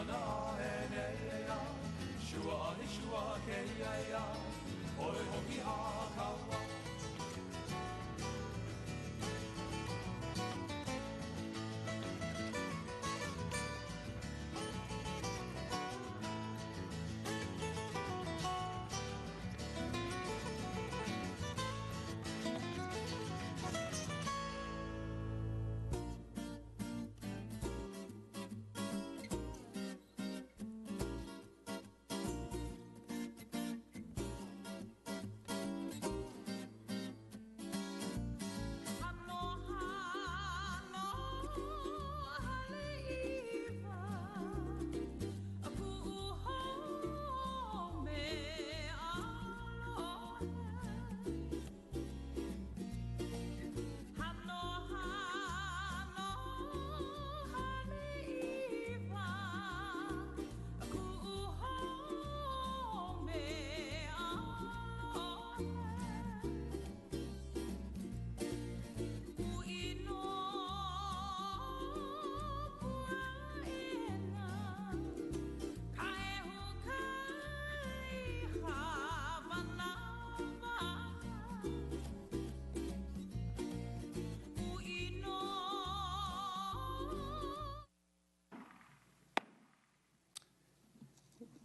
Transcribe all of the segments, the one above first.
mana e nea shua he shua ke ia oi hoki ha kawa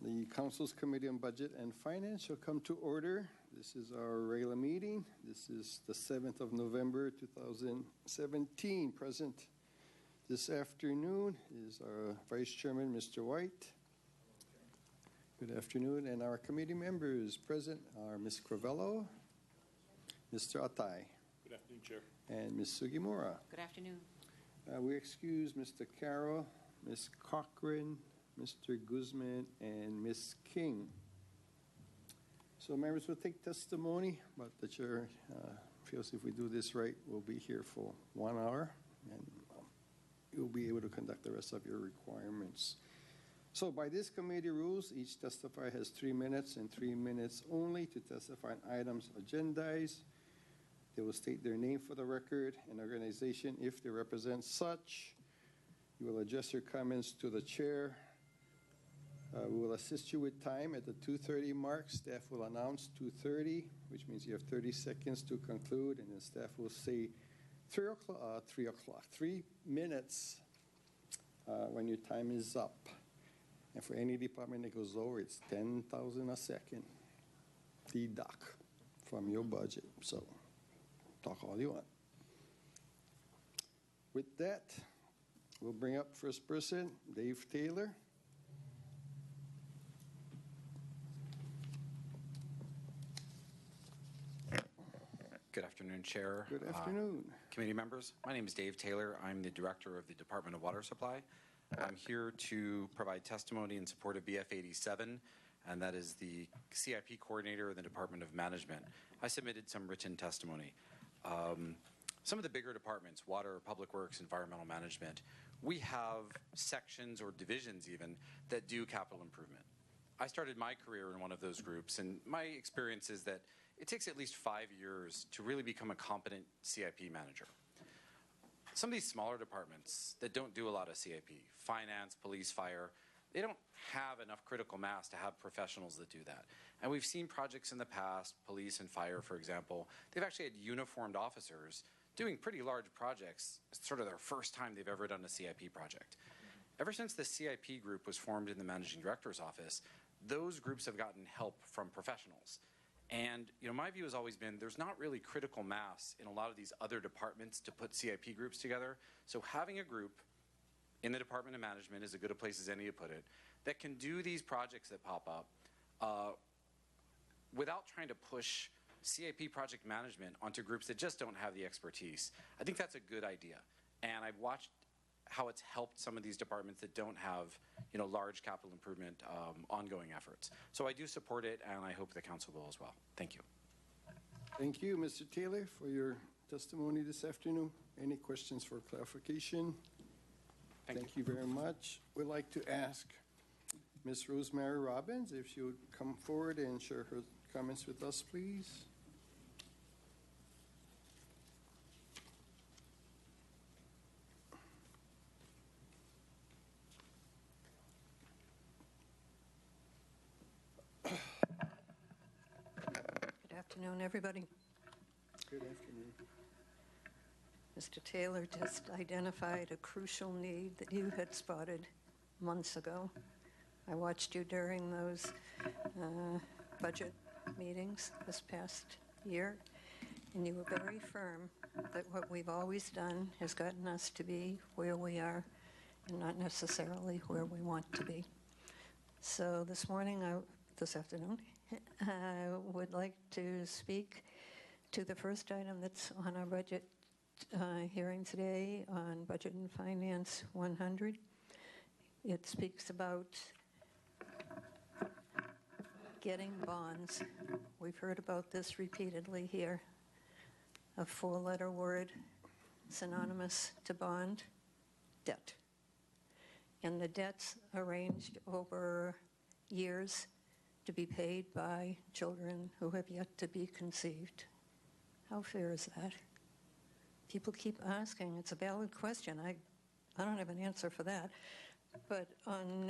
The Council's Committee on Budget and Finance shall come to order. This is our regular meeting. This is the 7th of November, 2017. Present this afternoon is our Vice Chairman, Mr. White. Good afternoon. And our committee members present are Ms. Crivello, Mr. Atai. Good afternoon, Chair. And Ms. Sugimura. Good afternoon. We excuse Mr. Carroll, Ms. Cochran, Mr. Guzman, and Ms. King. So members will take testimony, but the chair feels if we do this right, we'll be here for 1 hour, and you'll be able to conduct the rest of your requirements. So by this committee rules, each testifier has 3 minutes and 3 minutes only to testify on items agendized. They will state their name for the record and organization if they represent such. You will address your comments to the chair. We will assist you with time at the 2:30 mark. Staff will announce 2:30, which means you have 30 seconds to conclude, and then staff will say 3 minutes when your time is up. And for any department that goes over, it's 10,000 a second deduct from your budget. So talk all you want. With that, we'll bring up first person, Dave Taylor. Good afternoon, Chair. Good afternoon. Committee members, my name is Dave Taylor. I'm the Director of the Department of Water Supply. I'm here to provide testimony in support of BF 87, and that is the CIP Coordinator of the Department of Management. I submitted some written testimony. Some of the bigger departments, Water, Public Works, Environmental Management, we have sections or divisions even that do capital improvement. I started my career in one of those groups, and my experience is that it takes at least 5 years to really become a competent CIP manager. Some of these smaller departments that don't do a lot of CIP, finance, police, fire, they don't have enough critical mass to have professionals that do that. And we've seen projects in the past, police and fire, for example, they've actually had uniformed officers doing pretty large projects. It's sort of their first time they've ever done a CIP project. Ever since the CIP group was formed in the Managing Director's office, those groups have gotten help from professionals. And my view has always been there's not really critical mass in a lot of these other departments to put CIP groups together. So having a group in the Department of Management is as good a place as any to put it that can do these projects that pop up without trying to push CIP project management onto groups that just don't have the expertise. I think that's a good idea. And I've watched how it's helped some of these departments that don't have large capital improvement ongoing efforts. So I do support it, and I hope the council will as well. Thank you. Thank you, Mr. Taylor, for your testimony this afternoon. Any questions for clarification? Thank you very much. We'd like to ask Ms. Rosemary Robbins if she would come forward and share her comments with us, please. afternoon, everybody. Good afternoon. Mr. Taylor just identified a crucial need that you had spotted months ago. I watched you during those budget meetings this past year, and you were very firm that what we've always done has gotten us to be where we are and not necessarily where we want to be. So this afternoon, I would like to speak to the first item that's on our budget hearing today on Budget and Finance 100. It speaks about getting bonds. We've heard about this repeatedly here. A four-letter word synonymous to bond, debt. And the debt's arranged over years to be paid by children who have yet to be conceived. How fair is that? People keep asking. It's a valid question. I don't have an answer for that. But on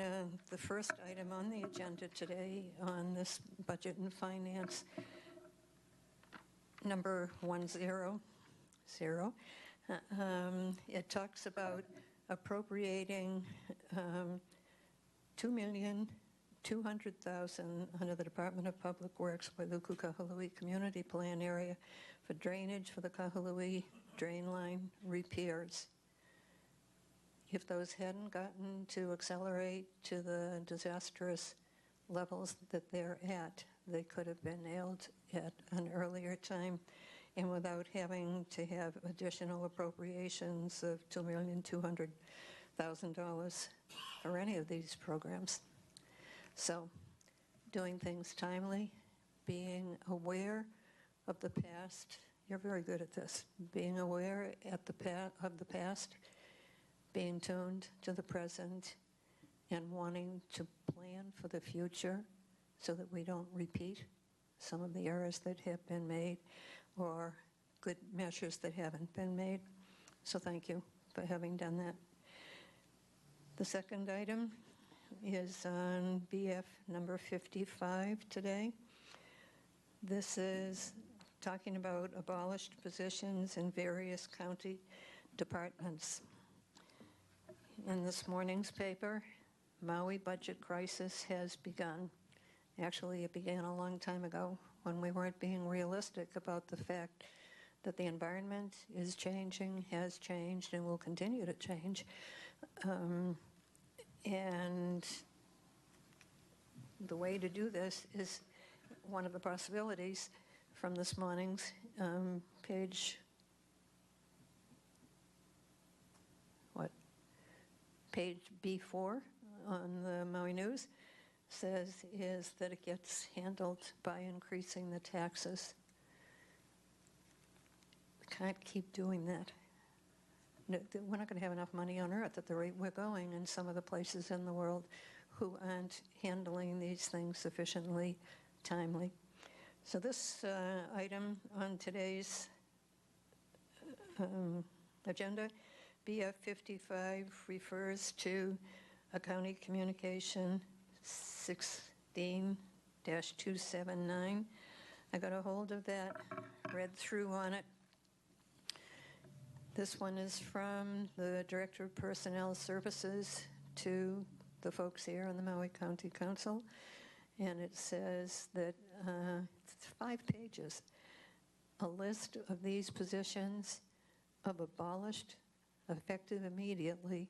the first item on the agenda today, on this Budget and Finance number 100, it talks about appropriating $2,200,000 under the Department of Public Works for the Kahului Community Plan area for drainage for the Kahului drain line repairs. If those hadn't gotten to accelerate to the disastrous levels that they're at, they could have been nailed at an earlier time and without having to have additional appropriations of $2,200,000 for any of these programs. So, doing things timely, being aware of the past. You're very good at this. Being aware of the past, being tuned to the present, and wanting to plan for the future so that we don't repeat some of the errors that have been made or good measures that haven't been made. So thank you for having done that. The second item is on BF number 55 today. This is talking about abolished positions in various county departments. In this morning's paper, Maui budget crisis has begun. Actually, it began a long time ago when we weren't being realistic about the fact that the environment is changing, has changed, and will continue to change. And the way to do this is one of the possibilities from this morning's page B4 on the Maui News is that it gets handled by increasing the taxes. We can't keep doing that. No, we're not going to have enough money on earth at the rate we're going in some of the places in the world who aren't handling these things sufficiently timely. So this item on today's agenda, BF 55, refers to a county communication 16-279. I got a hold of that, read through on it. This one is from the Director of Personnel Services to the folks here on the Maui County Council. And it says that it's 5 pages, a list of these positions of abolished, effective immediately,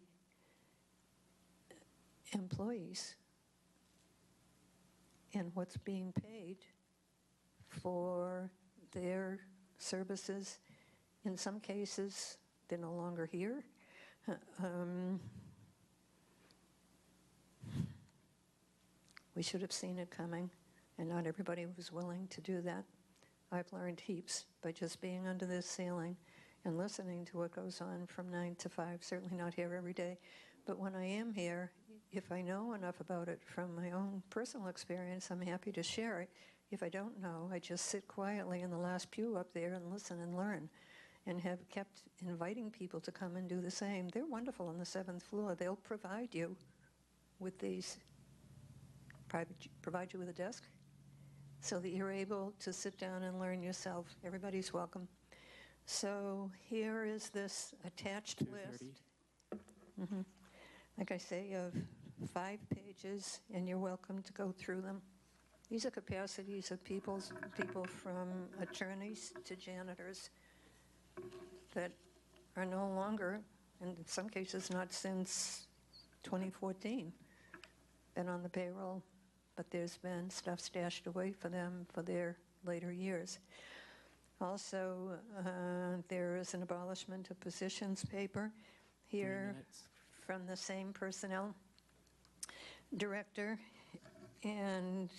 employees and what's being paid for their services. In some cases, they're no longer here. We should have seen it coming, and not everybody was willing to do that. I've learned heaps by just being under this ceiling and listening to what goes on from 9 to 5, certainly not here every day. But when I am here, if I know enough about it from my own personal experience, I'm happy to share it. If I don't know, I just sit quietly in the last pew up there and listen and learn, and have kept inviting people to come and do the same. They're wonderful on the 7th floor. They'll provide you with these, provide you with a desk, so that you're able to sit down and learn yourself. Everybody's welcome. So here is this attached list. Like I say, of 5 pages, and you're welcome to go through them. These are capacities of people from attorneys to janitors that are no longer, and in some cases not since 2014, been on the payroll, but there's been stuff stashed away for them for their later years. Also, there is an abolishment of positions paper here from the same personnel director, and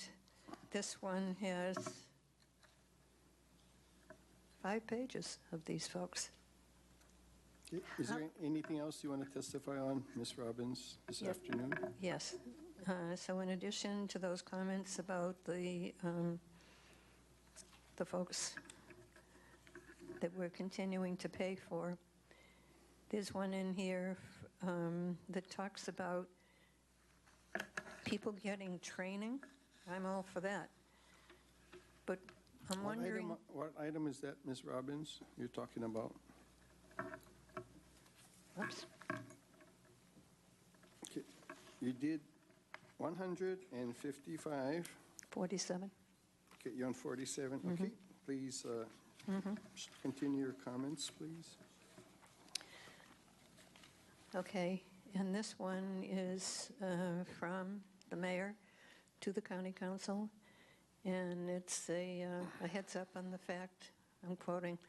this one has 5 pages of these folks. Is there anything else you want to testify on, Ms. Robbins, this afternoon? Yes. So in addition to those comments about the folks that we're continuing to pay for, there's one in here that talks about people getting training. I'm all for that. But I'm wondering... What item is that, Ms. Robbins, you're talking about? Oops. Okay. You did 155. 47. Okay, you're on 47. Okay, please continue your comments, please. Okay, and this one is from the mayor to the county council, and it's a heads up on the fact, I'm quoting,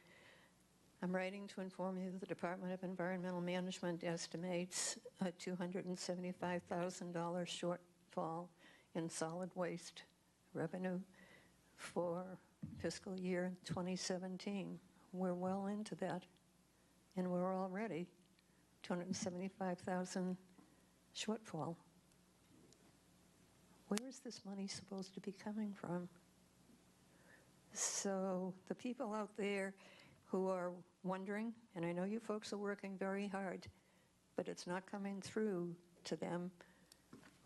"I'm writing to inform you that the Department of Environmental Management estimates a $275,000 shortfall in solid waste revenue for fiscal year 2017. We're well into that, and we're already 275,000 shortfall. Where is this money supposed to be coming from? So the people out there who are wondering, and I know you folks are working very hard, but it's not coming through to them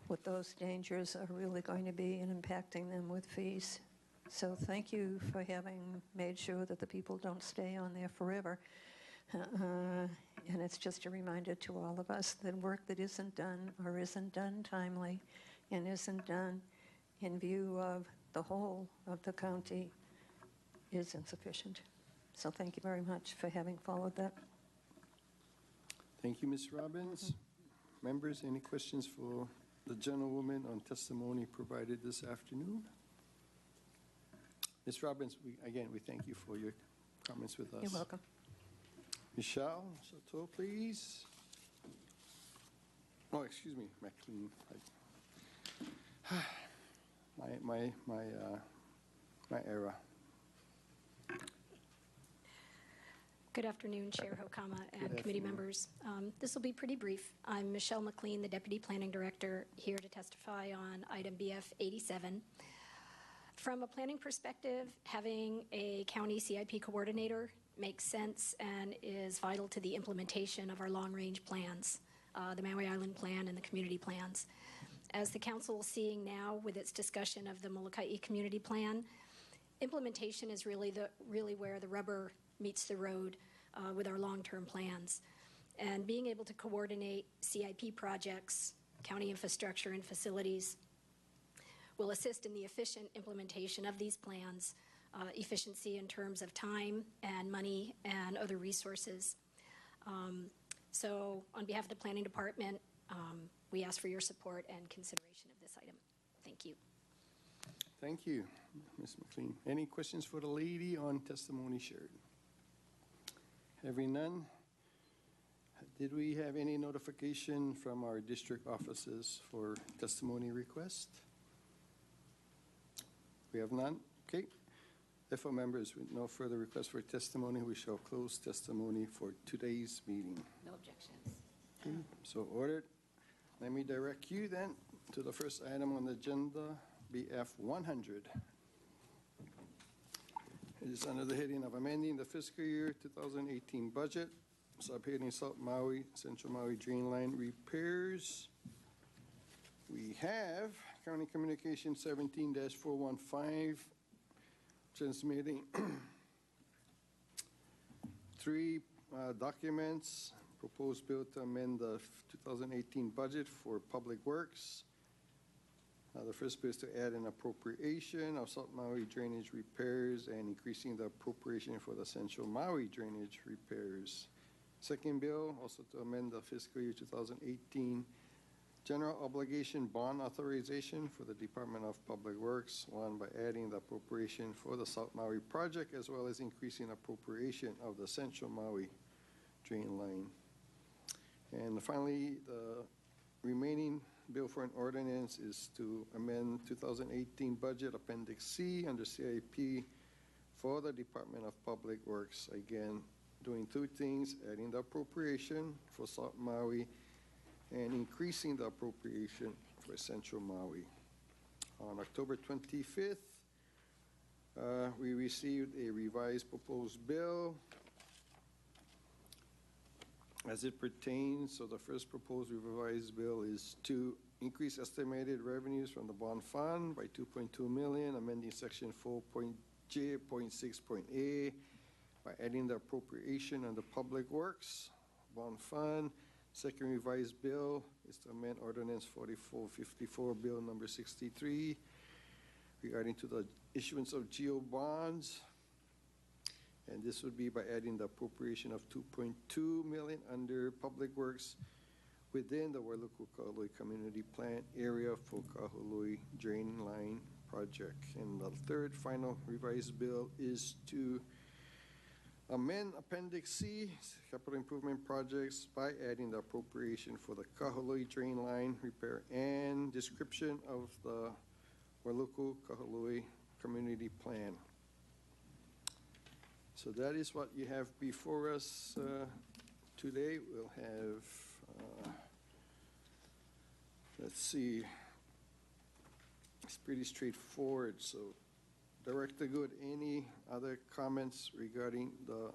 what those dangers are really going to be and impacting them with fees. So thank you for having made sure that the people don't stay on there forever. And it's just a reminder to all of us that work that isn't done or isn't done timely and isn't done in view of the whole of the county is insufficient. So thank you very much for having followed that. Thank you, Ms. Robbins. Members, any questions for the gentlewoman on testimony provided this afternoon? Ms. Robbins, we thank you for your comments with us. You're welcome. Michelle Soto, please. Oh, excuse me, McLean. My error. Good afternoon, Chair Hokama and committee members. This will be pretty brief. I'm Michelle McLean, the Deputy Planning Director, here to testify on item BF 87. From a planning perspective, having a county CIP coordinator makes sense and is vital to the implementation of our long-range plans, the Maui Island Plan and the community plans. As the council is seeing now with its discussion of the Molokai Community Plan, implementation is really where the rubber meets the road with our long-term plans. And being able to coordinate CIP projects, county infrastructure and facilities will assist in the efficient implementation of these plans, efficiency in terms of time and money and other resources. So on behalf of the Planning Department, we ask for your support and consideration of this item. Thank you. Thank you, Ms. McLean. Any questions for the lady on testimony shared? Having none, did we have any notification from our district offices for testimony request? We have none? Okay. Therefore, members, with no further requests for testimony, we shall close testimony for today's meeting. No objections. Okay, so ordered. Let me direct you then to the first item on the agenda, BF 100. It is under the heading of amending the fiscal year 2018 budget, subheading South Maui, Central Maui Drain Line repairs. We have County Communication 17-415 transmitting three documents. Proposed bill to amend the 2018 budget for Public Works. The first bill is to add an appropriation of South Maui drainage repairs and increasing the appropriation for the Central Maui drainage repairs. Second bill, also to amend the fiscal year 2018 general obligation bond authorization for the Department of Public Works, one by adding the appropriation for the South Maui project as well as increasing appropriation of the Central Maui drain line. And finally, the remaining bill for an ordinance is to amend 2018 budget Appendix C under CIP for the Department of Public Works. Again, doing two things, adding the appropriation for South Maui and increasing the appropriation for Central Maui. On October 25th, we received a revised proposed bill as it pertains. So the first proposed revised bill is to increase estimated revenues from the bond fund by $2.2 million, amending section 4.J.6.A by adding the appropriation on the Public Works bond fund. Second revised bill is to amend ordinance 4454, bill number 63, regarding to the issuance of GEO bonds. And this would be by adding the appropriation of $2.2 million under Public Works within the Wailuku Kahului Community Plan area for Kahului Drain Line Project. And the third final revised bill is to amend Appendix C, capital improvement projects, by adding the appropriation for the Kahului Drain Line repair and description of the Wailuku Kahului Community Plan. So that is what you have before us today. We'll have, let's see, it's pretty straightforward. So Director Good, any other comments regarding the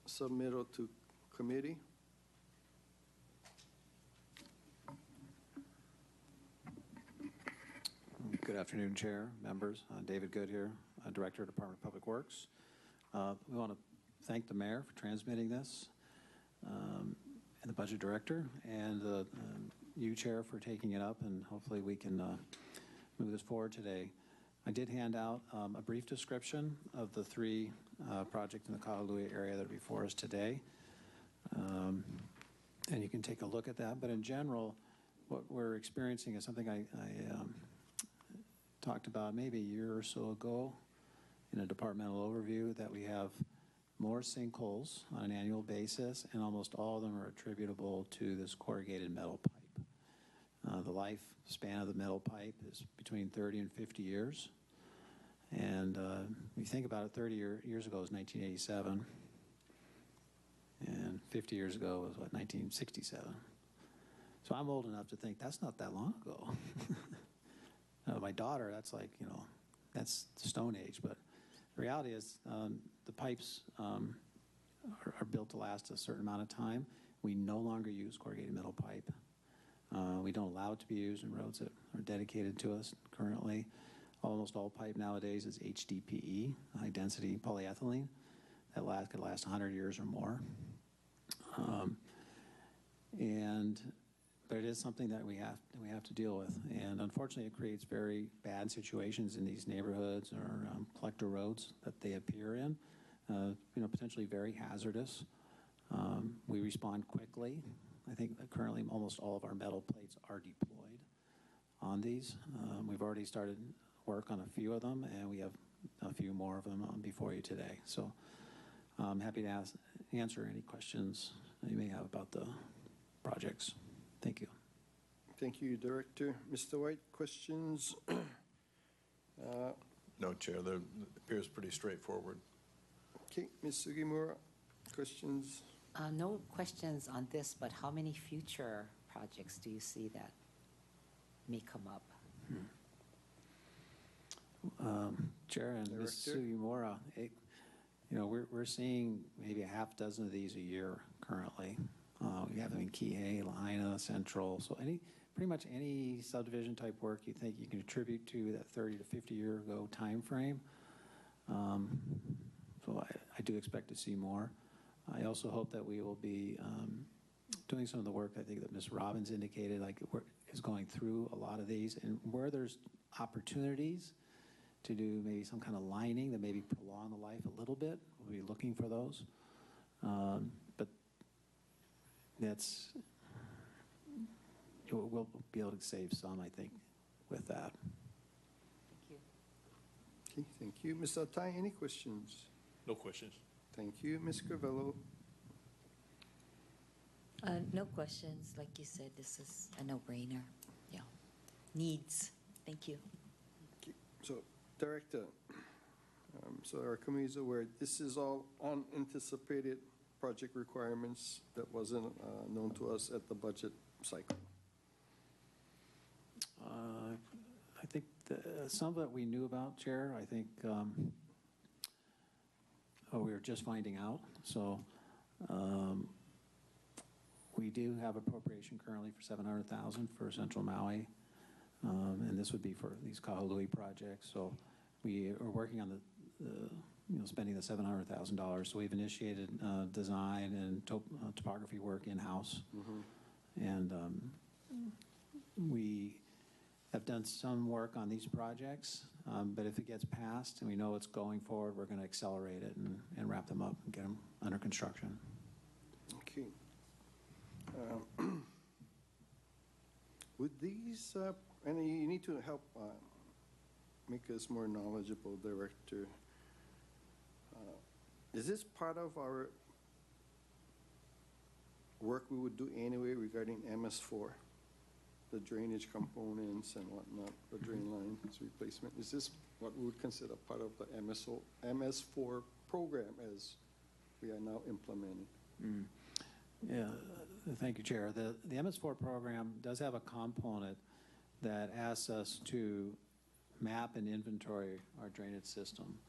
submittal to committee? Good afternoon, Chair, members. David Good here, Director of Department of Public Works. We want to thank the mayor for transmitting this, and the budget director, and you, Chair, for taking it up, and hopefully we can move this forward today. I did hand out a brief description of the three projects in the Kahului area that are before us today, and you can take a look at that. But in general, what we're experiencing is something I talked about maybe a year or so ago in a departmental overview, that we have more sinkholes on an annual basis, and almost all of them are attributable to this corrugated metal pipe. The lifespan of the metal pipe is between 30 and 50 years. And if you think about it, 30 years ago was 1987. And 50 years ago was, what, 1967. So I'm old enough to think that's not that long ago. My daughter, that's like, that's the Stone Age. But the reality is the pipes are built to last a certain amount of time. We no longer use corrugated metal pipe. We don't allow it to be used in roads that are dedicated to us currently. Almost all pipe nowadays is HDPE, high-density polyethylene, that could last 100 years or more. But it is something that we have to deal with, and unfortunately, it creates very bad situations in these neighborhoods or collector roads that they appear in. Potentially very hazardous. We respond quickly. I think that currently almost all of our metal plates are deployed on these. We've already started work on a few of them, and we have a few more of them before you today. So I'm happy to answer any questions that you may have about the projects. Thank you. Thank you, Director. Mr. White, questions? No, Chair. It appears pretty straightforward. Okay, Ms. Sugimura, questions? No questions on this, but how many future projects do you see that may come up? Chair and Ms. Sugimura, we're seeing maybe a half dozen of these a year currently. We have them in Kihei, Lahaina, Central, so pretty much any subdivision type work you think you can attribute to that 30 to 50 year ago time frame. So I do expect to see more. I also hope that we will be doing some of the work I think that Ms. Robbins indicated, like is going through a lot of these, and where there's opportunities to do maybe some kind of lining that maybe prolong the life a little bit, we'll be looking for those. But we'll be able to save some, I think, with that. Thank you. Okay, thank you. Mr. Atai, any questions? No questions. Thank you. Ms. Crivello? No questions. Like you said, this is a no-brainer. Yeah. Needs. Thank you. Okay. So, Director, so our committee is aware, this is all unanticipated project requirements that wasn't known to us at the budget cycle. I think some of it we knew about, Chair. I think we were just finding out. So we do have appropriation currently for $700,000 for Central Maui, and this would be for these Kahului projects. So we are working on spending the $700,000. So we've initiated design and topography work in-house, and we have done some work on these projects, but if it gets passed and we know it's going forward, we're going to accelerate it and wrap them up and get them under construction. Okay. Would these, and you need to help make us more knowledgeable, Director. Is this part of our work we would do anyway regarding MS4? The drainage components and whatnot, the drain lines replacement. Is this what we would consider part of the MS4 program as we are now implementing? Yeah, thank you, Chair. The MS4 program does have a component that asks us to map and inventory our drainage system,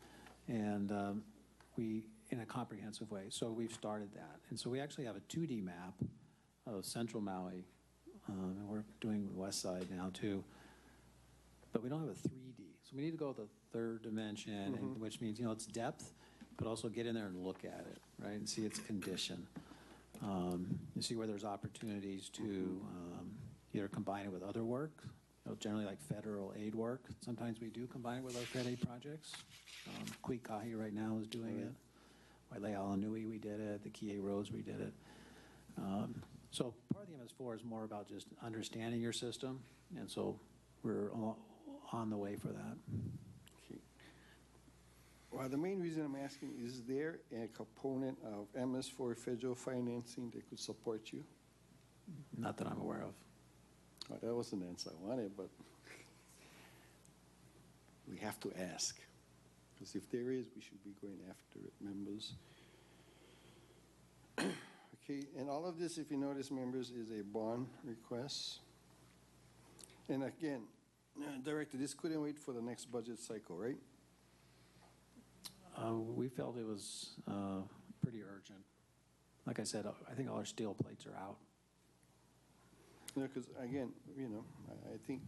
and we in a comprehensive way. So we've started that, and so we actually have a 2D map of Central Maui. And we're doing the west side now too, but we don't have a 3D. So we need to go to the third dimension, and, which means it's depth, but also get in there and look at it, right, and see its condition. You see where there's opportunities to either combine it with other work, generally like federal aid work. Sometimes we do combine it with our Fed aid projects. Kuikahi right now is doing it. Wailealanui, we did it. The Kie Roads, we did it. So part of the MS4 is more about just understanding your system, and so we're on the way for that. Okay. Well, the main reason I'm asking, is there a component of MS4 federal financing that could support you? Not that I'm aware of. Oh, that wasn't the answer I wanted, but we have to ask. Because if there is, we should be going after it, members. Okay, and all of this, if you notice, members, is a bond request. And again, Director, this couldn't wait for the next budget cycle, right? We felt it was pretty urgent. Like I said, I think all our steel plates are out. Because again, I think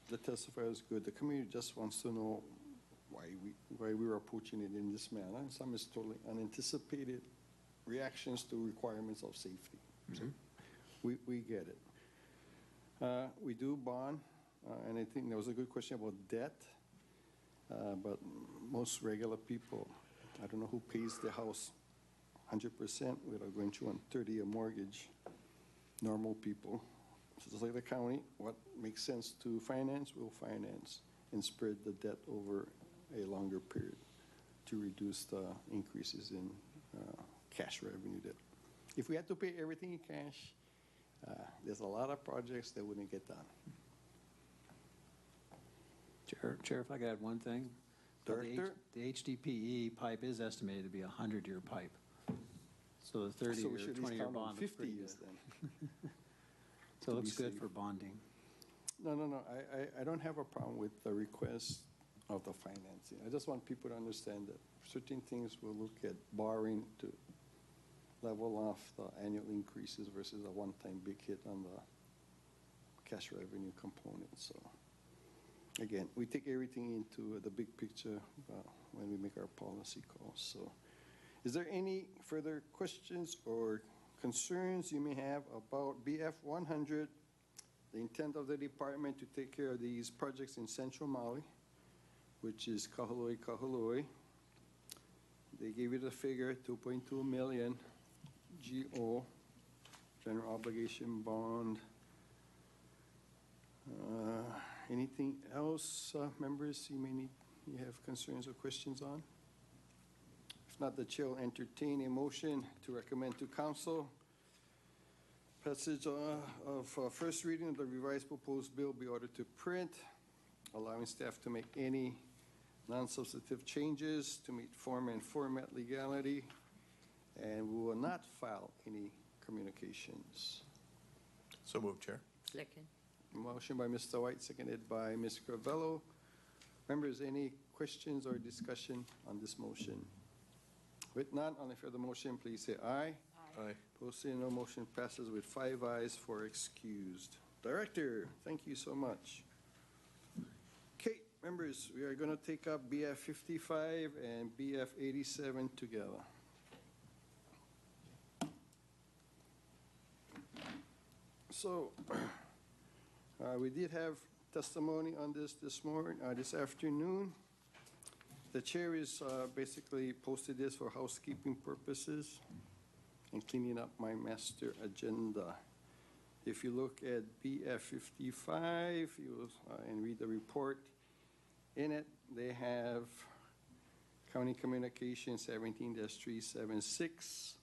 the testifier is good. The community just wants to know why we were approaching it in this manner. And some is totally unanticipated reactions to requirements of safety. So we get it. We do bond, and I think there was a good question about debt, but most regular people, I don't know who pays the house 100% without going through a 30-year mortgage. Normal people, just like the county, what makes sense to finance, we'll finance and spread the debt over a longer period to reduce the increases in cash revenue debt. If we had to pay everything in cash, there's a lot of projects that wouldn't get done. Chair, if I could add one thing. Director? The HDPE pipe is estimated to be a 100-year pipe. So the 30 So or we should at 20-year least count on bond 50 years then. So it looks be good safe. for bonding. No. I don't have a problem with the request of the financing. I just want people to understand that certain things we'll look at borrowing to level off the annual increases versus a one-time big hit on the cash revenue component. So again, we take everything into the big picture when we make our policy calls. So, is there any further questions or concerns you may have about BF 100, the intent of the department to take care of these projects in Central Maui, which is Kahului, Kahului. They gave you the figure, 2.2 million GO, general obligation bond. Anything else, members, you have concerns or questions on? If not, the chair will entertain a motion to recommend to council passage of first reading of the revised proposed bill be ordered to print, allowing staff to make any non-substantive changes to meet form and format legality, and we will not file any communications. So moved, Chair. Second. Motion by Mr. White, seconded by Ms. Carvello. Members, any questions or discussion on this motion? With none, on the favor of the motion, please say aye. Aye. Opposed, say no. Motion passes with 5 ayes for excused. Director, thank you so much. Okay, members, we are going to take up BF 55 and BF 87 together. So, we did have testimony on this afternoon. The chair is basically posted this for housekeeping purposes and cleaning up my master agenda. If you look at BF 55 and read the report, in it they have County Communication 17-376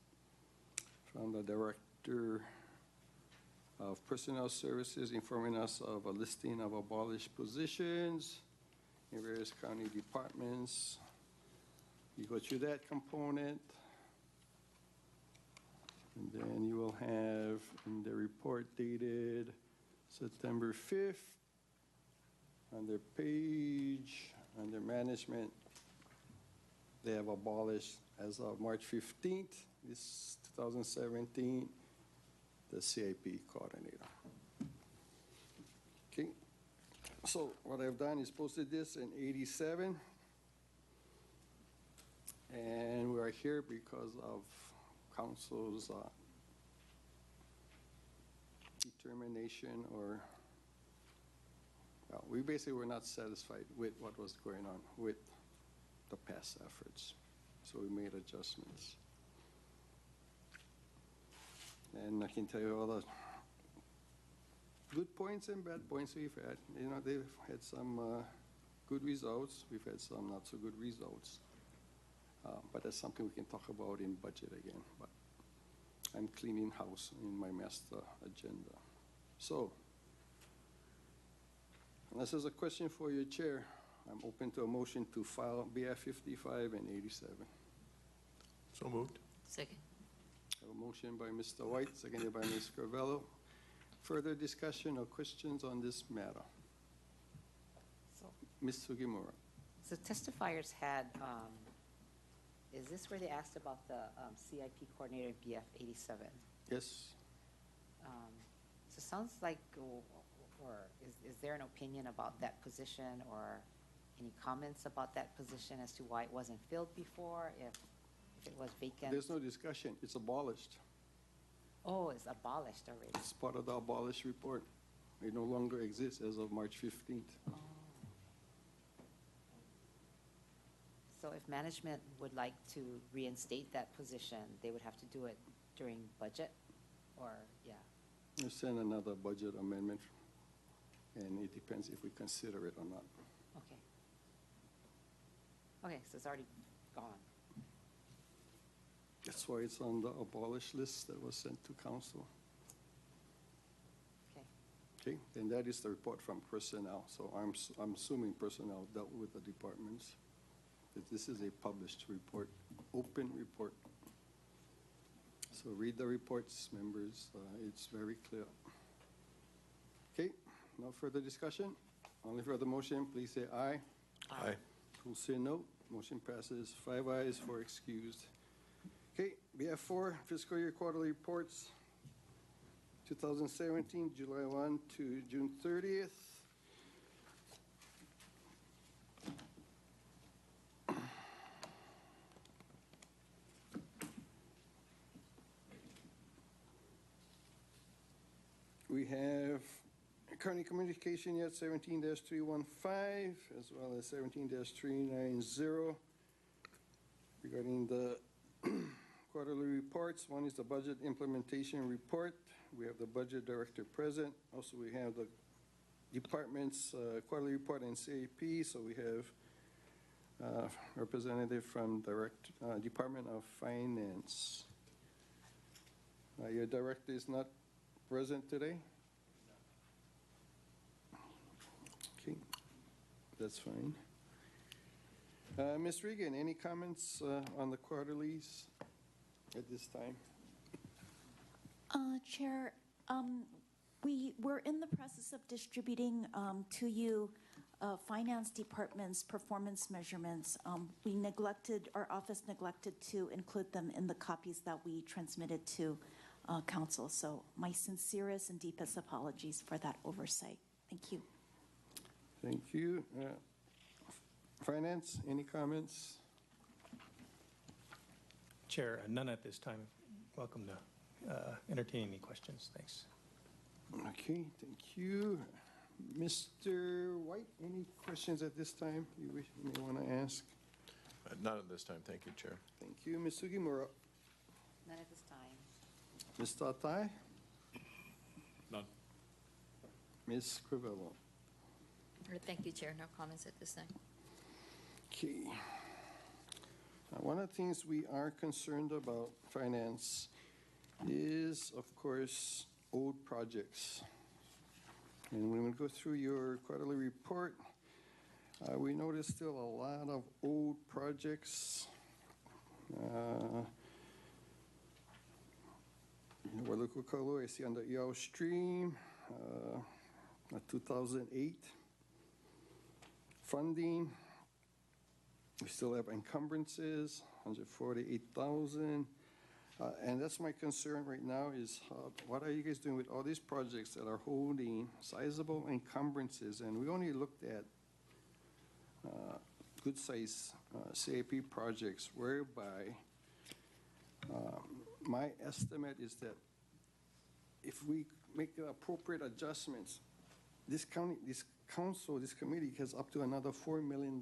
from the Director of Personnel Services informing us of a listing of abolished positions in various county departments. You go through that component, and then you will have in the report dated September 5th, under management, they have abolished as of March 15th, this 2017, the CIP coordinator. Okay, so what I've done is posted this in 87, and we are here because of council's determination, or we basically were not satisfied with what was going on with the past efforts, so we made adjustments. And I can tell you all the good points and bad points we've had. You know, they've had some good results. We've had some not so good results. But that's something we can talk about in budget again. But I'm cleaning house in my master agenda. So, unless there's a question for your chair, I'm open to a motion to file BF 55 and 87. So moved. Second. I have a motion by Mr. White, seconded by Ms. Carvello. Further discussion or questions on this matter? So, Ms. Sugimura. so testifiers had, is this where they asked about the CIP coordinator in BF 87? Yes. So it sounds like, or is there an opinion about that position, or any comments about that position as to why it wasn't filled before, if it was vacant? There's no discussion. It's abolished. Oh, it's abolished already. It's part of the abolished report. It no longer exists as of March 15th. Oh. So if management would like to reinstate that position, they would have to do it during budget, or, yeah? We'll send another budget amendment, and it depends if we consider it or not. Okay. Okay, so it's already gone. That's why it's on the abolished list that was sent to council. Okay. Okay, and that is the report from personnel. So I'm assuming personnel dealt with the departments. That this is a published report, open report. So read the reports, members. It's very clear. Okay, no further discussion. Only for the motion, please say aye. Aye. Who'll say no? Motion passes. 5 ayes, 4 excused. Okay, BF4 fiscal year quarterly reports, 2017, July 1 to June 30th. County communication yet 17-315 as well as 17-390 regarding the quarterly reports. One is the budget implementation report. We have the budget director present. Also, we have the department's quarterly report and CAP. So we have representative from Department of Finance. Your director is not present today? Okay, that's fine. Ms. Regan, any comments on the quarterlies at this time? Chair, we're in the process of distributing to you Finance Department's performance measurements. Our office neglected to include them in the copies that we transmitted to Council. So my sincerest and deepest apologies for that oversight. Thank you. Thank you. Finance, any comments? Chair, none at this time. Welcome to entertain any questions. Thanks. Okay, thank you. Mr. White, any questions at this time you may want to ask? Not at this time. Thank you, Chair. Thank you. Ms. Sugimura. None at this time. Ms. Tatai? None. Ms. Crivello? Thank you, Chair. No comments at this time. Okay. One of the things we are concerned about, Finance, is, of course, old projects. And when we go through your quarterly report, we notice still a lot of old projects. Walukukalu, I see on the Yao Stream, 2008. Funding, we still have encumbrances, 148,000. And that's my concern right now is what are you guys doing with all these projects that are holding sizable encumbrances? And we only looked at good size CAP projects whereby my estimate is that if we make the appropriate adjustments, this council, this committee has up to another $4 million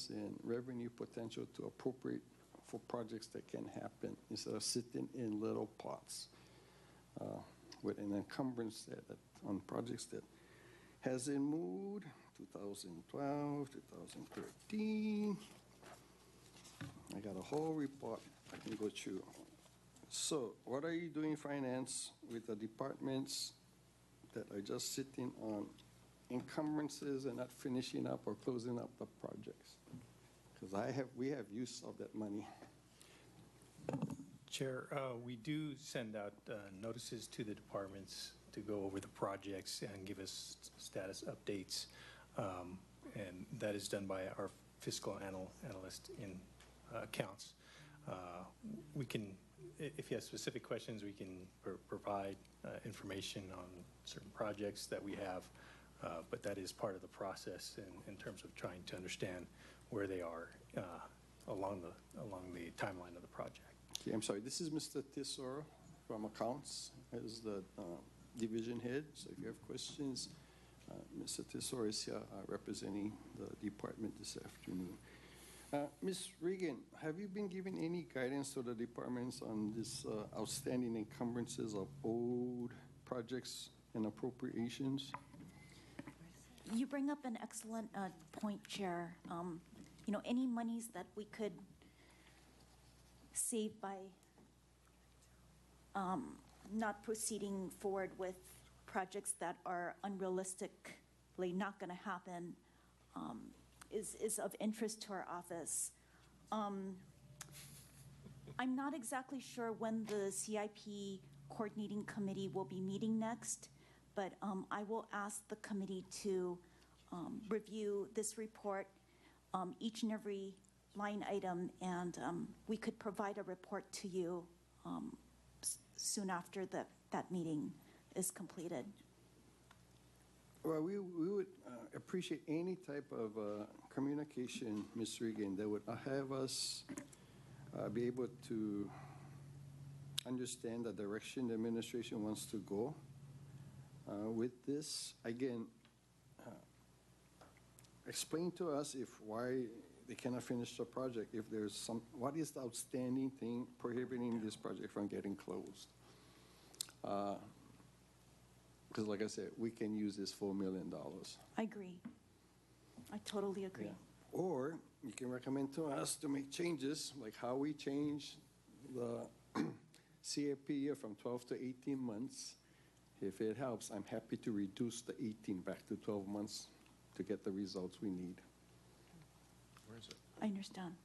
in revenue potential to appropriate for projects that can happen instead of sitting in little pots with an encumbrance on projects that hasn't moved. 2012, 2013. I got a whole report I can go through. So what are you doing, Finance, with the departments that are just sitting on encumbrances and not finishing up or closing up the projects? Because we have use of that money. Chair, we do send out notices to the departments to go over the projects and give us status updates. And that is done by our fiscal analyst in accounts. We can, if you have specific questions, we can provide information on certain projects that we have. But that is part of the process in terms of trying to understand where they are along the timeline of the project. Okay, I'm sorry. This is Mr. Tesoro from Accounts as the division head. So if you have questions, Mr. Tesoro is here representing the department this afternoon. Ms. Regan, have you been given any guidance to the departments on this outstanding encumbrances of old projects and appropriations? You bring up an excellent point, Chair. Any monies that we could save by not proceeding forward with projects that are unrealistically not going to happen is of interest to our office. I'm not exactly sure when the CIP coordinating committee will be meeting next, but I will ask the committee to review this report, each and every line item, and we could provide a report to you soon after that meeting is completed. Well, we would appreciate any type of communication, Ms. Regan, that would have us be able to understand the direction the administration wants to go. With this, again, explain to us why they cannot finish the project, if there's what is the outstanding thing prohibiting this project from getting closed? Because like I said, we can use this $4 million. I agree. I totally agree. Yeah. Or you can recommend to us to make changes, like how we change the CAP from 12 to 18 months. If it helps, I'm happy to reduce the 18 back to 12 months to get the results we need. Where is it? I understand.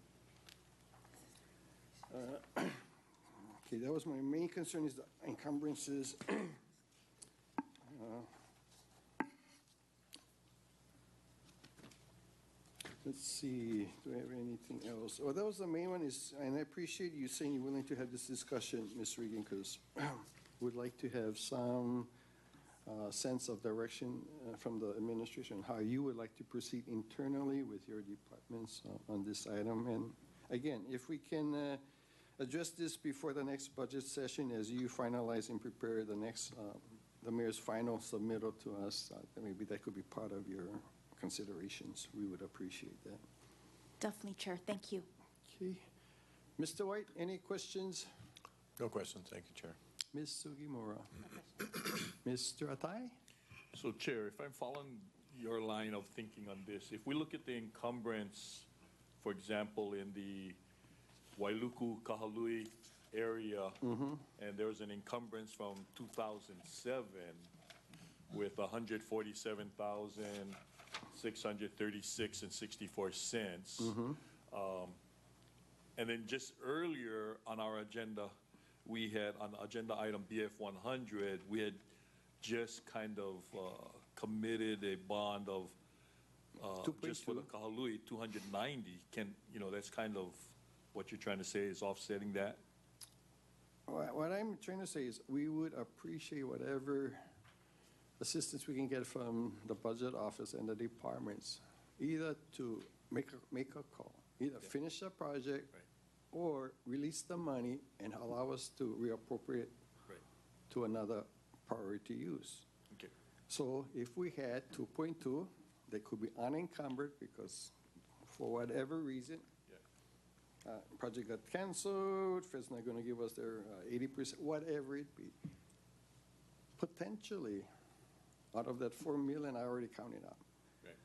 Okay, that was my main concern, is the encumbrances. Let's see, do I have anything else? Oh, that was the main one, and I appreciate you saying you're willing to have this discussion, Ms. Regan, because we'd like to have some sense of direction from the administration, how you would like to proceed internally with your departments on this item. And again, if we can address this before the next budget session, as you finalize and prepare the next, the mayor's final submittal to us, maybe that could be part of your considerations. We would appreciate that. Definitely, Chair. Thank you. Okay. Mr. White, any questions? No questions, thank you, Chair. Ms. Sugimura? Mr. Atai? So, Chair, if I'm following your line of thinking on this, if we look at the encumbrance, for example, in the Wailuku, Kahalui area, and there was an encumbrance from 2007 with 147,636 and 64 cents. And then just earlier on our agenda, we had on agenda item BF 100, we had just kind of committed a bond of just for the Kahalui, 290. That's kind of what you're trying to say is offsetting that? What I'm trying to say is we would appreciate whatever assistance we can get from the budget office and the departments, either to make a call, either finish the project or release the money and allow us to reappropriate to another priority use. Okay. So if we had 2.2, they could be unencumbered because for whatever reason, project got canceled, Fed's not going to give us their 80%, whatever it be. Potentially, out of that 4 million, I already counted out. Right.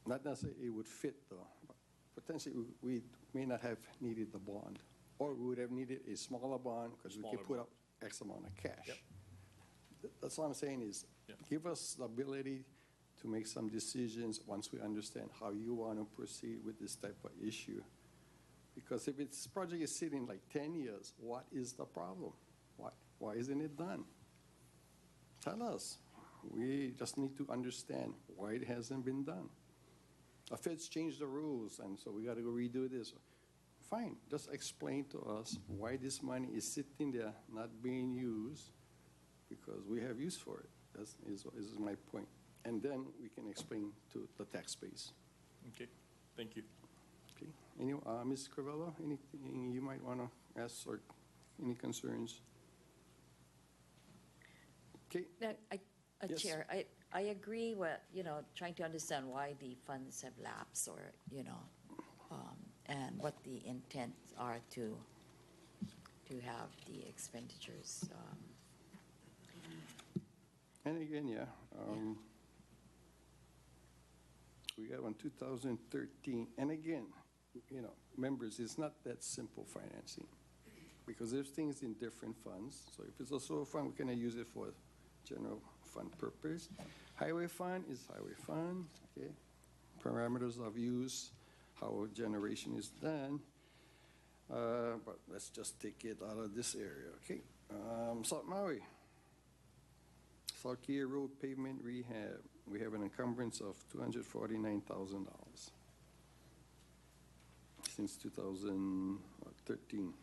Not necessarily it would fit though, but potentially we may not have needed the bond, or we would have needed a smaller bond because we could put up X amount of cash. Yep. That's what I'm saying is, give us the ability to make some decisions once we understand how you want to proceed with this type of issue. Because if this project is sitting like 10 years, what is the problem? Why isn't it done? Tell us. We just need to understand why it hasn't been done. The Fed's changed the rules, and so we got to go redo this. Fine, just explain to us why this money is sitting there not being used, because we have use for it. That is my point. And then we can explain to the tax base. Okay, thank you. Okay. Ms. Crivello, anything you might want to ask or any concerns? Okay. Yes. Chair, I agree with, trying to understand why the funds have lapsed or, and what the intents are to have the expenditures. And again, we got on 2013, and again, members, it's not that simple financing because there's things in different funds. So if it's also a fund, we can use it for general fund purpose. Highway fund is highway fund, okay? Parameters of use, how generation is done. But let's just take it out of this area, okay? South Maui. South Kia Road Pavement Rehab. We have an encumbrance of $249,000 since 2013.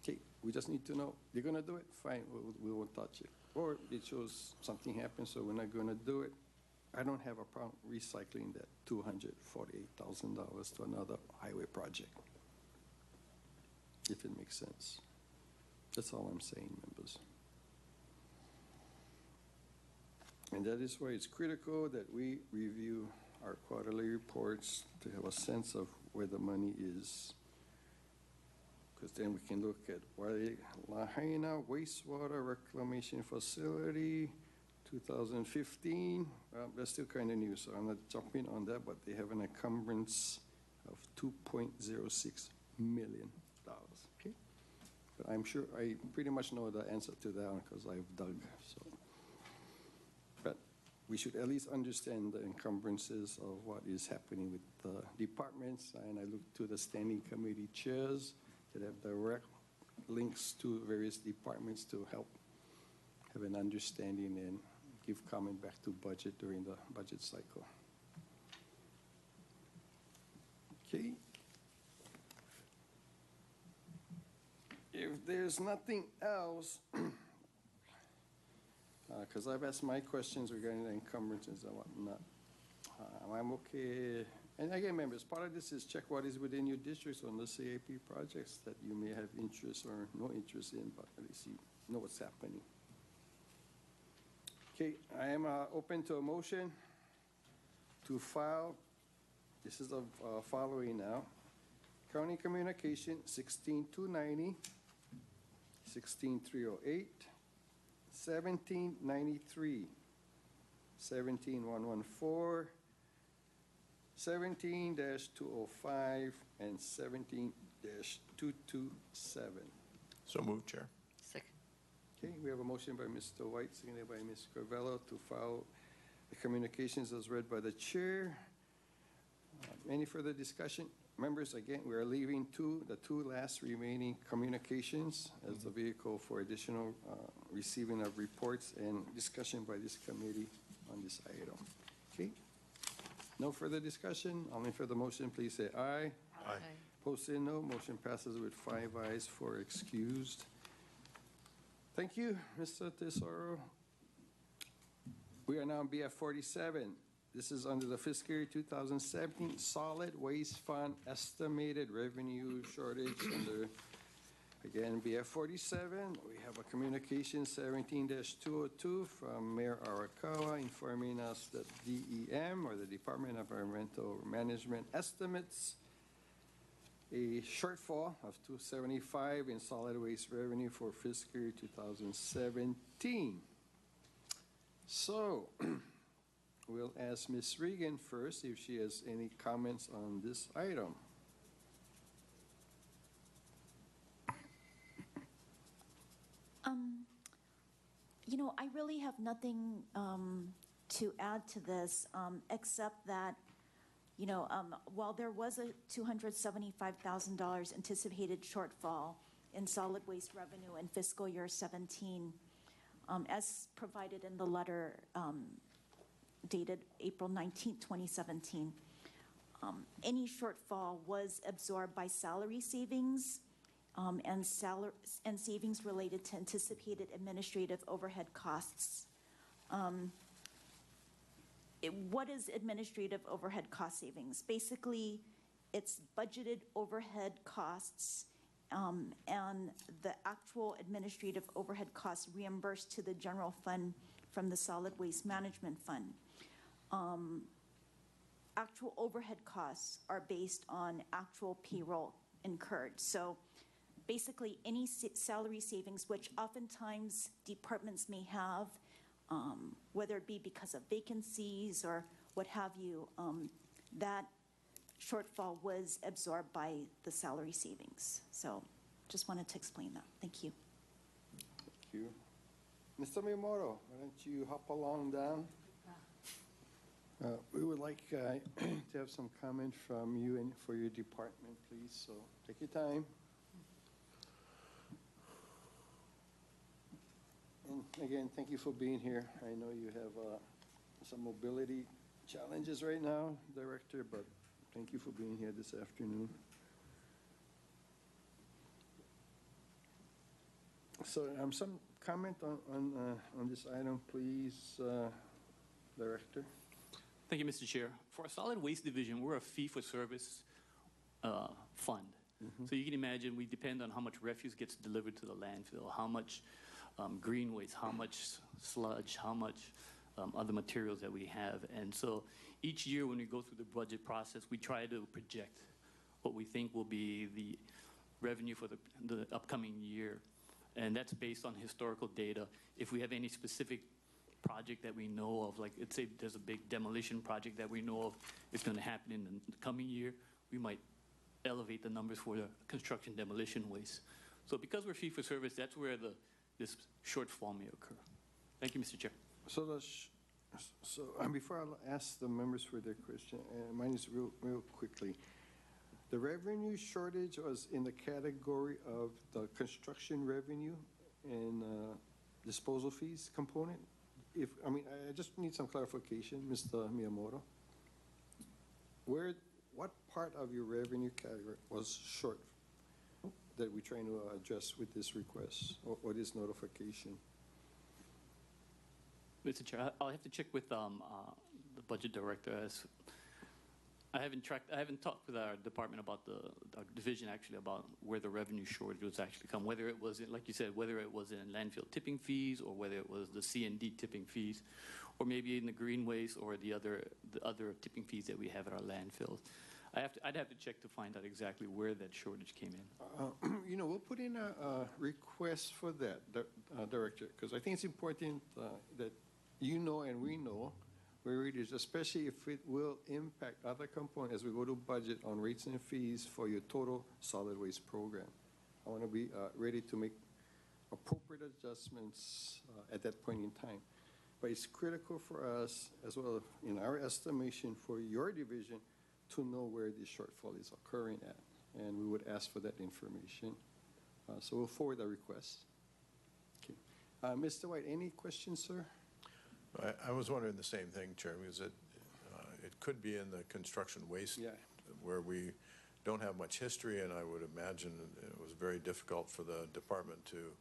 Okay, we just need to know. You're going to do it? Fine, we won't touch it. Or it shows something happened, so we're not going to do it. I don't have a problem recycling that $248,000 to another highway project, if it makes sense. That's all I'm saying, members. And that is why it's critical that we review our quarterly reports to have a sense of where the money is. Because then we can look at Lahaina Wastewater Reclamation Facility, 2015. That's still kind of new, so I'm not jumping on that, but they have an encumbrance of $2.06 million. Okay? But I'm sure I pretty much know the answer to that one because I've dug. So, but we should at least understand the encumbrances of what is happening with the departments. And I look to the standing committee chairs that have direct links to various departments to help have an understanding and give comment back to budget during the budget cycle. Okay. If there's nothing else, because I've asked my questions regarding the encumbrances and whatnot, I'm okay. And again, members, part of this is check what is within your districts on the CAP projects that you may have interest or no interest in, but at least you know what's happening. Okay, I am open to a motion to file. This is the following now. County Communication 16290, 16308, 1793, 17114, 17-205, and 17-227. So moved, Chair. Second. Okay, we have a motion by Mr. White, seconded by Ms. Carvello to file the communications as read by the chair. Any further discussion? Members, again, we are leaving the two last remaining communications as the vehicle for additional receiving of reports and discussion by this committee on this item. Okay? No further discussion. All in favor of the motion, please say aye. Aye. Opposed, say no. Motion passes with 5 ayes, 4 excused. Thank you, Mr. Tesoro. We are now on BF 47. This is under the fiscal year 2017 Solid Waste Fund estimated revenue shortage under, again, BF 47. We have a communication 17-202 from Mayor Arakawa informing us that DEM, or the Department of Environmental Management, estimates a shortfall of $275 in solid waste revenue for fiscal year 2017. So, we'll ask Ms. Regan first if she has any comments on this item. You know, I really have nothing to add to this, except that, you know, while there was a $275,000 anticipated shortfall in solid waste revenue in fiscal year 17, as provided in the letter dated April 19, 2017, any shortfall was absorbed by salary savings and savings related to anticipated administrative overhead costs. What is administrative overhead cost savings? Basically, it's budgeted overhead costs and the actual administrative overhead costs reimbursed to the general fund from the Solid Waste Management Fund. Actual overhead costs are based on actual payroll incurred. So basically, any salary savings, which oftentimes departments may have, whether it be because of vacancies or what have you, that shortfall was absorbed by the salary savings. So just wanted to explain that. Thank you. Thank you. Mr. Miyamoto, why don't you hop along down? We would like to have some comment from you and for your department, please. So take your time. And again, thank you for being here. I know you have some mobility challenges right now, Director, but thank you for being here this afternoon. So some comment on this item, please, Director. Thank you, Mr. Chair. For our solid waste division, we're a fee-for-service fund. Mm-hmm. So you can imagine we depend on how much refuse gets delivered to the landfill, how much green waste, how much sludge, how much other materials that we have. And so each year when we go through the budget process, we try to project what we think will be the revenue for the upcoming year. And that's based on historical data. If we have any specific project that we know of, like let's say there's a big demolition project that we know of is going to happen in the coming year, we might elevate the numbers for the construction demolition waste. So because we're fee-for-service, that's where this shortfall may occur. Thank you, Mr. Chair. So before I ask the members for their question, mine is real quickly. The revenue shortage was in the category of the construction revenue and disposal fees component. I just need some clarification, Mr. Miyamoto. What part of your revenue category was short that we're trying to address with this request or this notification? Mr. Chair, I'll have to check with the budget director. As I haven't talked with our department about our division actually about where the revenue shortage was actually come. Whether it was like you said, whether it was in landfill tipping fees or whether it was the C&D tipping fees, or maybe in the green waste or the other tipping fees that we have at our landfills. I'd have to check to find out exactly where that shortage came in. We'll put in a request for that, Director, because I think it's important that you know and we know where it is, especially if it will impact other components as we go to budget on rates and fees for your total solid waste program. I want to be ready to make appropriate adjustments at that point in time. But it's critical for us, as well in our estimation for your division, to know where the shortfall is occurring at. And we would ask for that information. So we'll forward the request. Okay. Mr. White, any questions, sir? I was wondering the same thing, Chair, because it could be in the construction waste where we don't have much history, and I would imagine it was very difficult for the department to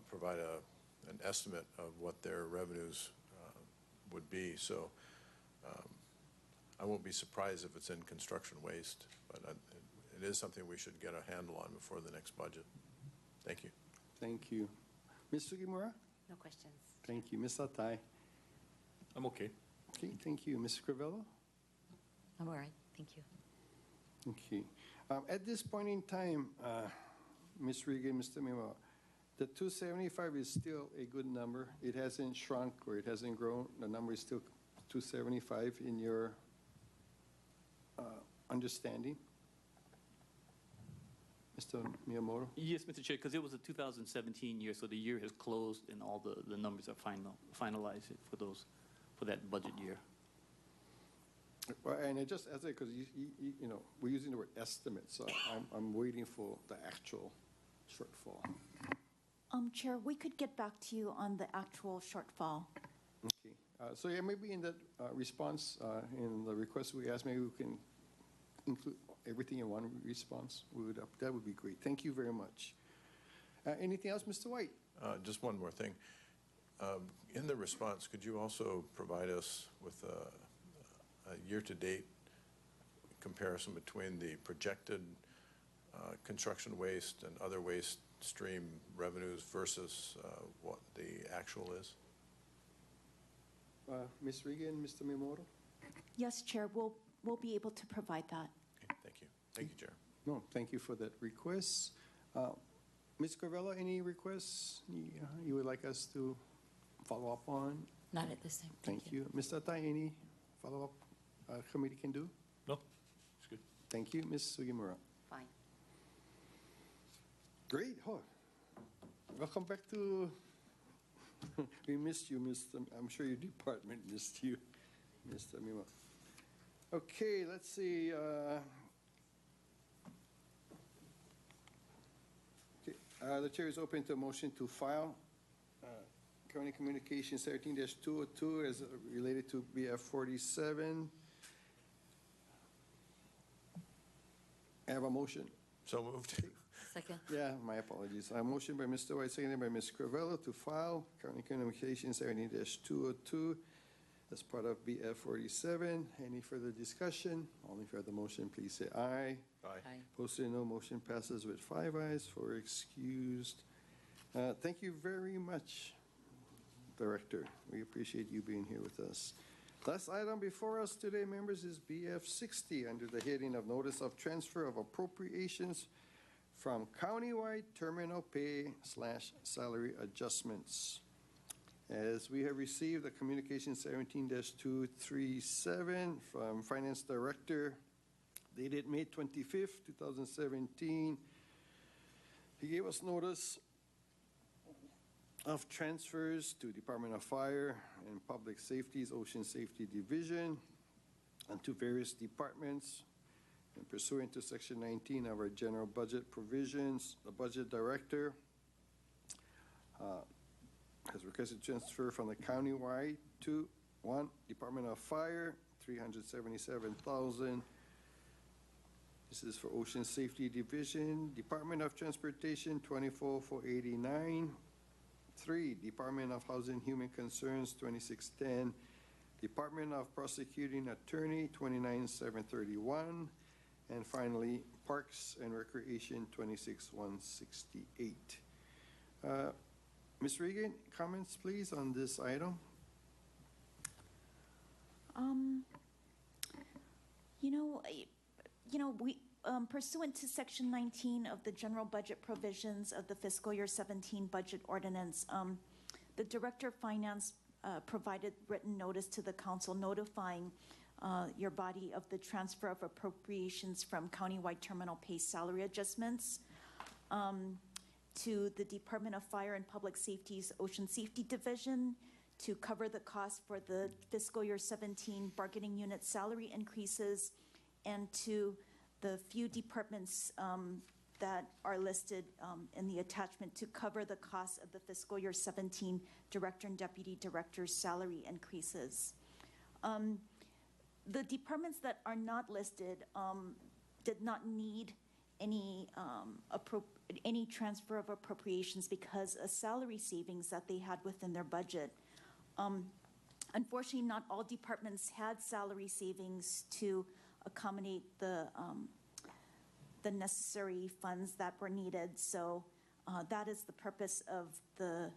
provide an estimate of what their revenues would be. So I won't be surprised if it's in construction waste, but it is something we should get a handle on before the next budget. Thank you. Thank you. Ms. Sugimura? No questions. Thank you. Ms. Atai? I'm okay. Okay, thank you. Ms. Crivello? I'm all right, thank you. Okay. At this point in time, Ms. Regan, Mr. Mima, the 275 is still a good number. It hasn't shrunk or it hasn't grown. The number is still 275 in your understanding. Mr. Miyamoto? Yes, Mr. Chair, because it was a 2017 year, so the year has closed and all the numbers are finalized for that budget year. Well, and it just as because we're using the word estimate, so I'm waiting for the actual shortfall. Chair, we could get back to you on the actual shortfall. Okay. So yeah, maybe in that response, in the request we asked, maybe we can include everything in one response. That would be great. Thank you very much. Anything else, Mr. White? Just one more thing. In the response, could you also provide us with a year-to-date comparison between the projected construction waste and other waste stream revenues versus what the actual is? Ms. Regan, Mr. Miyamoto? Yes, Chair, we'll be able to provide that. Okay, thank you. Thank you, Chair. No, thank you for that request. Ms. Carvello, any requests you would like us to follow up on? Not at this time. Thank you. Mr. Tai, any follow-up committee can do? No, it's good. Thank you. Ms. Sugimura? Fine. Great. Oh, welcome back to, we missed you, Mr. I'm sure your department missed you, Mr. Mima. Okay, let's see. The chair is open to a motion to file County Communication 17-202 as related to BF 47. I have a motion. So moved. Second. Yeah, my apologies. A motion by Mr. White, seconded by Ms. Crivello to file County Communication 17-202 as part of BF 47. Any further discussion? All in favor of the motion, please say aye. Aye. Aye. Opposed, say no. Motion passes with 5 ayes, 4 excused. Thank you very much, Director. We appreciate you being here with us. Last item before us today, members, is BF 60 under the heading of Notice of Transfer of Appropriations from Countywide Terminal Pay/Salary Adjustments. As we have received a communication 17-237 from Finance Director dated May 25th, 2017. He gave us notice of transfers to Department of Fire and Public Safety's Ocean Safety Division and to various departments. And pursuant to Section 19 of our general budget provisions, the Budget Director has requested transfer from the countywide to 1, Department of Fire, $377,000. This is for Ocean Safety Division. Department of Transportation, $24,489. 3, Department of Housing Human Concerns, $26,10. Department of Prosecuting Attorney, $29,731. And finally, Parks and Recreation, $26,168. Ms. Regan, comments please on this item? We pursuant to Section 19 of the General Budget Provisions of the Fiscal Year 17 Budget Ordinance, the Director of Finance provided written notice to the Council notifying your body of the transfer of appropriations from countywide terminal pay salary adjustments to the Department of Fire and Public Safety's Ocean Safety Division to cover the cost for the Fiscal Year 17 bargaining unit salary increases, and to the few departments that are listed in the attachment to cover the cost of the Fiscal Year 17 Director and Deputy Director's salary increases. The departments that are not listed did not need any transfer of appropriations because of salary savings that they had within their budget. Unfortunately, not all departments had salary savings to accommodate the necessary funds that were needed. So that is the purpose of the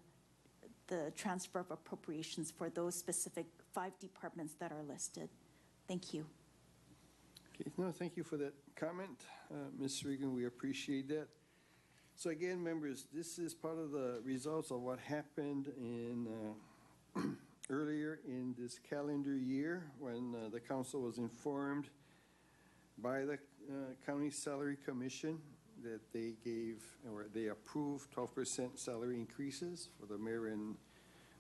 transfer of appropriations for those specific 5 departments that are listed. Thank you. Okay, no, thank you for that comment, Ms. Regan. We appreciate that. So again, members, this is part of the results of what happened in earlier in this calendar year when the council was informed by the County Salary Commission that they gave or they approved 12% salary increases for the mayor and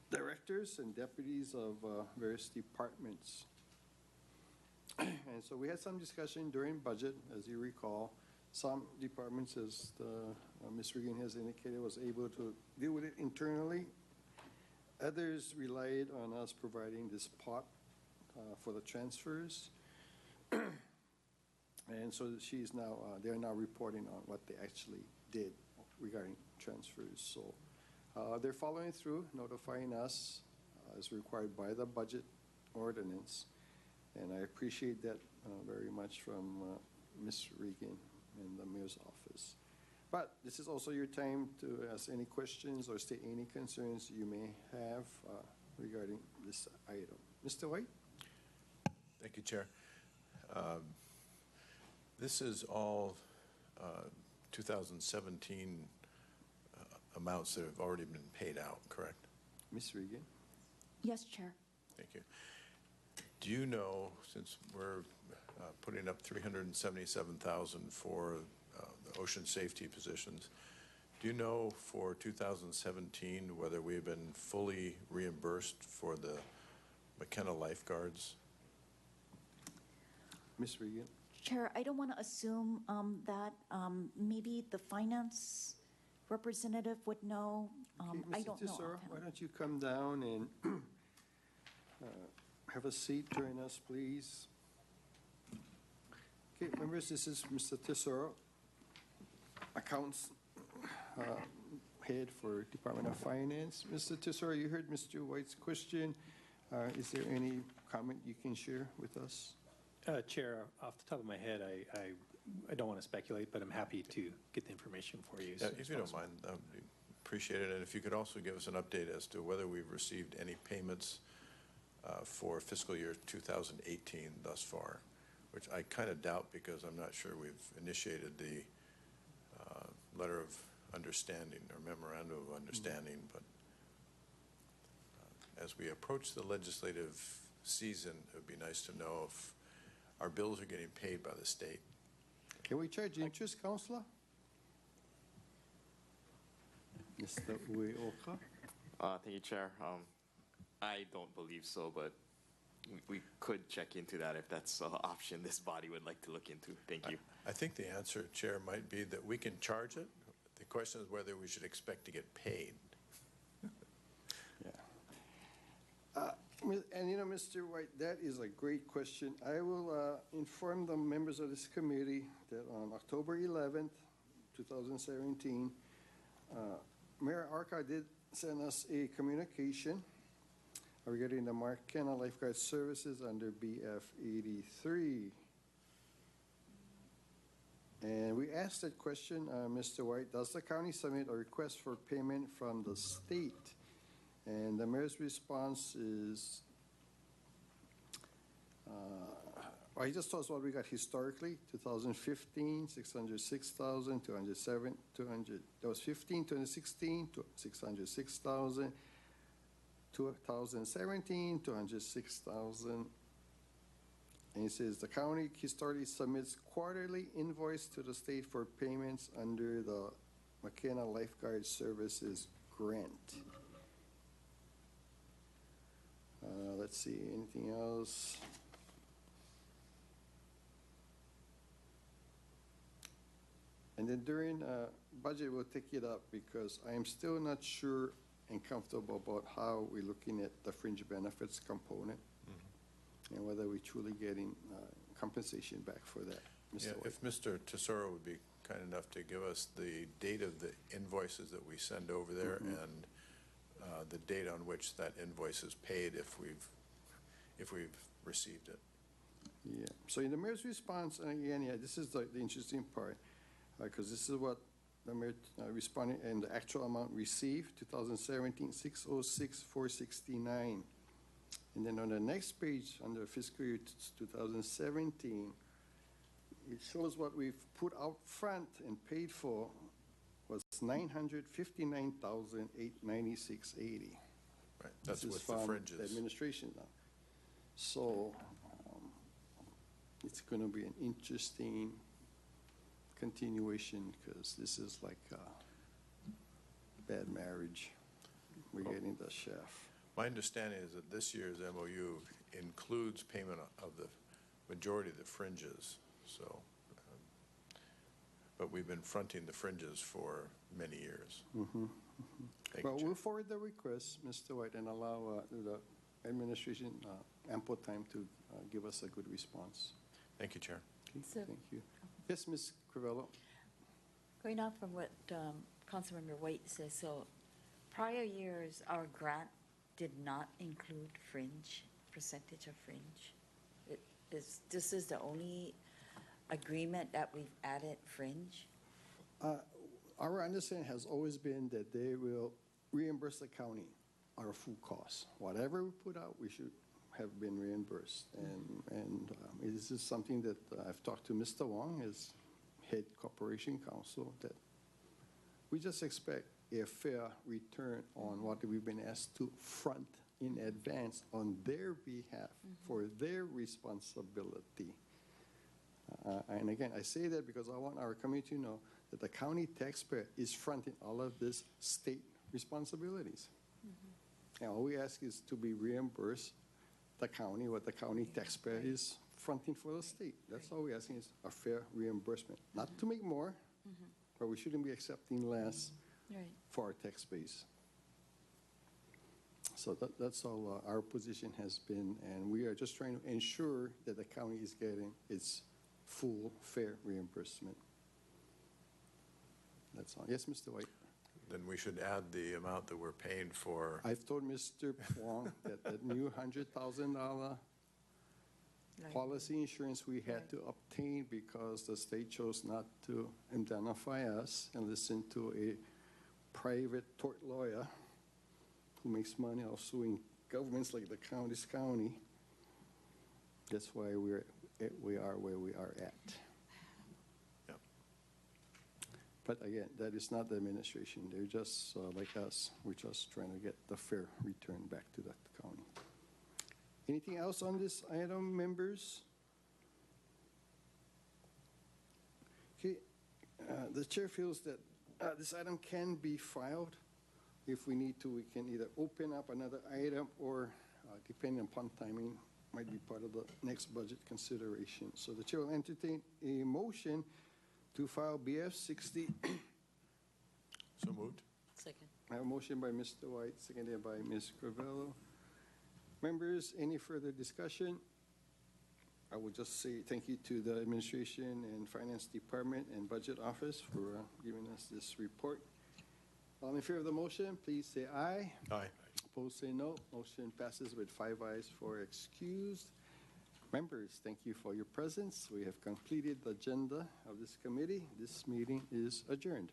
directors and deputies of various departments. And so we had some discussion during budget, as you recall. Some departments, as Ms. Regan has indicated, was able to deal with it internally. Others relied on us providing this pot for the transfers. And so she's now, they're now reporting on what they actually did regarding transfers. So they're following through, notifying us as required by the budget ordinance. And I appreciate that very much from Ms. Regan and the mayor's office. But this is also your time to ask any questions or state any concerns you may have regarding this item. Mr. White? Thank you, Chair. This is all 2017 amounts that have already been paid out, correct? Ms. Regan? Yes, Chair. Thank you. Do you know, since we're putting up $377,000 for the ocean safety positions, do you know for 2017 whether we've been fully reimbursed for the McKenna lifeguards? Ms. Regan? Chair, I don't want to assume that maybe the finance representative would know. Okay, I Mr. don't know. Tesoro, offhand. why don't you come down and have a seat, join us, please. Okay, members, this is Mr. Tesoro, accounts head for Department of Finance. Mr. Tesoro, you heard Mr. White's question. Is there any comment you can share with us? Chair, off the top of my head, I don't want to speculate, but I'm happy to get the information for you. Yeah, if you don't mind, that would be appreciate it. And if you could also give us an update as to whether we've received any payments for fiscal year 2018 thus far, which I kind of doubt because I'm not sure we've initiated the letter of understanding or memorandum of understanding. But as we approach the legislative season, it would be nice to know if our bills are getting paid by the state. Can we charge interest, Councillor? Mr. Ueoka? Thank you, Chair. I don't believe so, but we could check into that if that's an option this body would like to look into. Thank you. I think the answer, Chair, might be that we can charge it. The question is whether we should expect to get paid. And you know, Mr. White, that is a great question. I will inform the members of this committee that on October 11th, 2017, Mayor Arca did send us a communication regarding the McKenna Lifeguard Services under BF 83. And we asked that question, Mr. White, does the county submit a request for payment from the state? And the mayor's response is, he just told us what we got historically. 2015, 606,000, 207, 200. That was 15, 2016, 606,000. 2017, 206,000. And he says the county historically submits quarterly invoice to the state for payments under the McKenna Lifeguard Services grant. Let's see, anything else? And then during budget, we'll take it up because I am still not sure and comfortable about how we're looking at the fringe benefits component and whether we're truly getting compensation back for that. Yeah, if Mr. Tesoro would be kind enough to give us the date of the invoices that we send over there and the date on which that invoice is paid if we've received it. Yeah. So in the mayor's response, again, yeah, this is the interesting part because this is what the mayor responded and the actual amount received, 2017, 606,469. And then on the next page, under fiscal year 2017, it shows what we've put out front and paid for was $959,896.80. Right, that's with the fringes. The administration now. So it's going to be an interesting continuation because this is like a bad marriage. We're getting the chef. My understanding is that this year's MOU includes payment of the majority of the fringes. So, but we've been fronting the fringes for many years. Well, we'll forward the request, Mr. White, and allow the administration ample time to give us a good response. Thank you, Chair. Okay, thank you. Yes, Ms. Crivello. Going off from what Councilmember White says, so prior years, our grant did not include fringe, percentage of fringe. This is the only agreement that we've added fringe? Our understanding has always been that they will reimburse the county our full costs. Whatever we put out, we should have been reimbursed. And this is something that I've talked to Mr. Wong as head corporation counsel, that we just expect a fair return on what we've been asked to front in advance on their behalf for their responsibility. And again, I say that because I want our community to know that the county taxpayer is fronting all of this state responsibilities. And all we ask is to be reimbursed the county, what the county taxpayer is fronting for the state. That's all we're asking is a fair reimbursement. Not to make more, but we shouldn't be accepting less for our tax base. So that's all our position has been, and we are just trying to ensure that the county is getting its full, fair reimbursement. That's all. Yes, Mr. White. Then we should add the amount that we're paying for. I've told Mr. Wong that the new $100,000 policy insurance we had to obtain because the state chose not to indemnify us and listen to a private tort lawyer who makes money off suing governments like the county. That's why we are where we are at. Yep. But again, that is not the administration. They're just like us. We're just trying to get the fair return back to the county. Anything else on this item, members? Okay, the chair feels that this item can be filed. If we need to, we can either open up another item or, depending upon timing, might be part of the next budget consideration. So the chair will entertain a motion to file BF 60. So moved. Second. I have a motion by Mr. White, seconded by Ms. Crivello. Members, any further discussion? I will just say thank you to the Administration and Finance Department and Budget Office for giving us this report. All in favor of the motion, please say aye. Aye. Opposed, say no. Motion passes with 5 ayes, 4 excused. Members, thank you for your presence. We have completed the agenda of this committee. This meeting is adjourned.